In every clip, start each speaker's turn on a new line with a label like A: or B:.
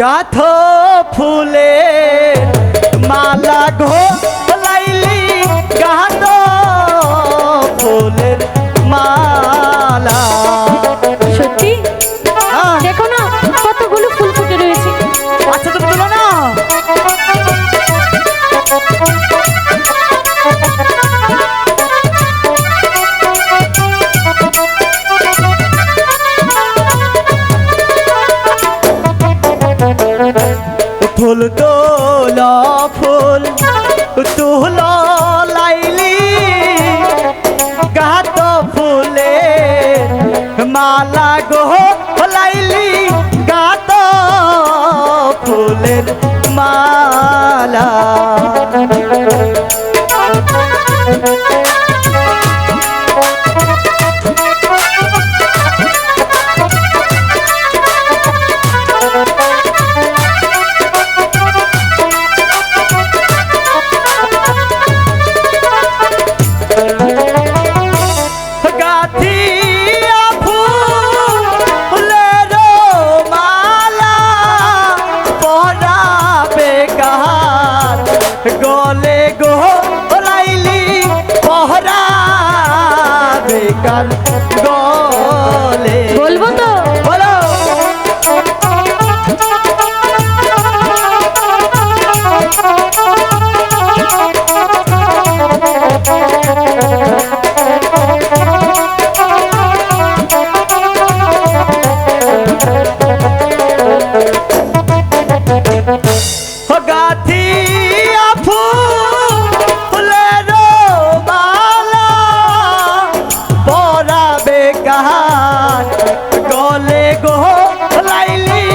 A: গাথো ফুলে মালা ঘোলাইলি গাথো ফুলের মালা।
B: সত্যি দেখো না কতগুলো ফুল ফুটে রয়েছে।
A: আচ্ছা তুমি তুলো না। ফুল তোলা ফুল তুলো লাইলি গাত ফুলে মালা গো লাইলি গাত ফুলের মালা। গলে গো লাইলি পহরা বেকার গলে।
B: বলবো তো
A: বলো। গাথি গলে গো লাইলি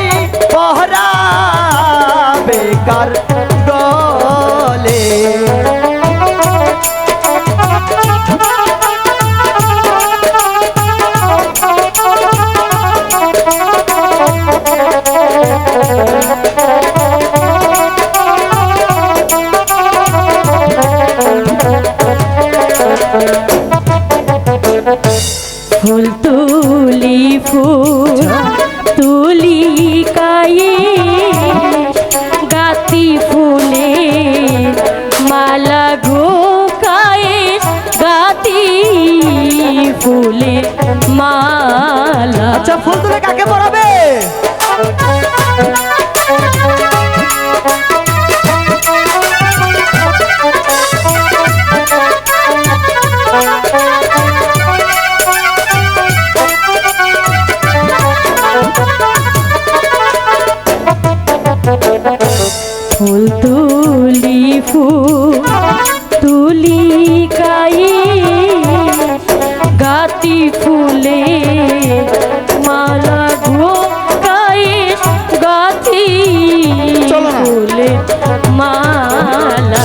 A: পহরা বেকার গলে।
B: ফুল তুলি ফুল তুলি কায়ে গাতি ফুলে মালা গো কায়ে গাতি ফুলে মালা।
A: আচ্ছা ফুল তুলে কাকে পরাবে?
B: ফুল তুলি ফুল তুলি কায়ে গাতি ফুলে মালা গো কায়ে গাতি ফুলে মালা।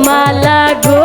B: মালা গো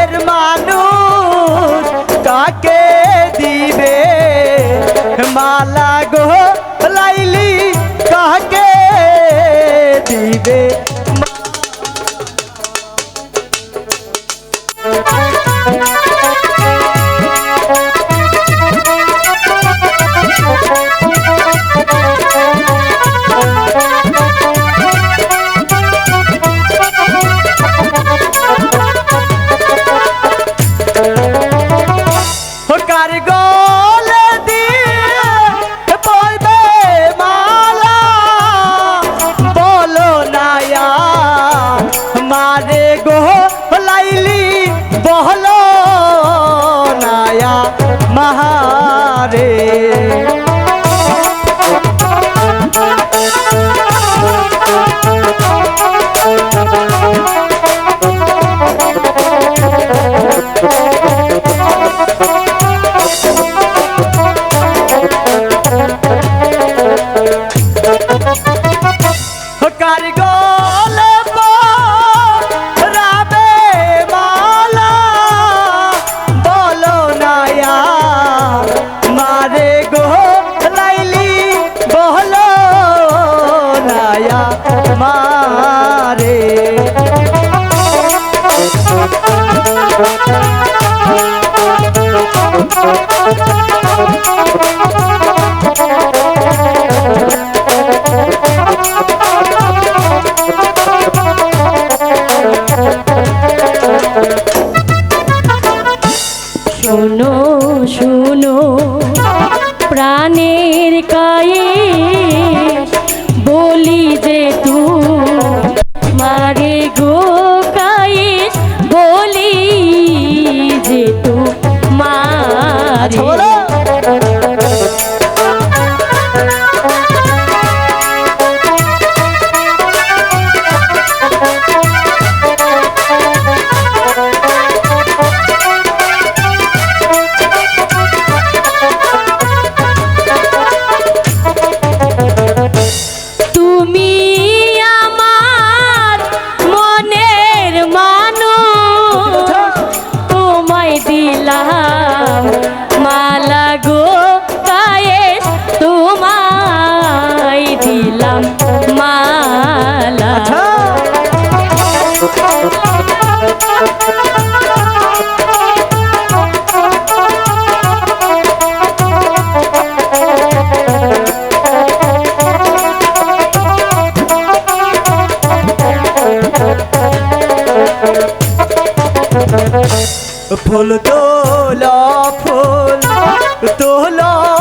A: মনের মানুষ কাকে দিবে মালা গো লাইলি কাকে দিবে কার গলে দিয়ে বলবে মালা বলো নায়া মারে গো লাইলি বহলো নায়া মাহারে কার গলে পরাবে মালা বলো নায়া মারে গো লাইলি বহলো নায়া মারে
B: শোনো শোনো প্রাণের কায়ে বলি যে তু মারে গো কায়ে বলি যে তু মারে
A: বলো
B: তুমি আমার মনের মানুষ তোমায় দিলাম মালা গো গায়ে তোমায় দিলাম মালা
A: ফুল তোলা ফুল তোলা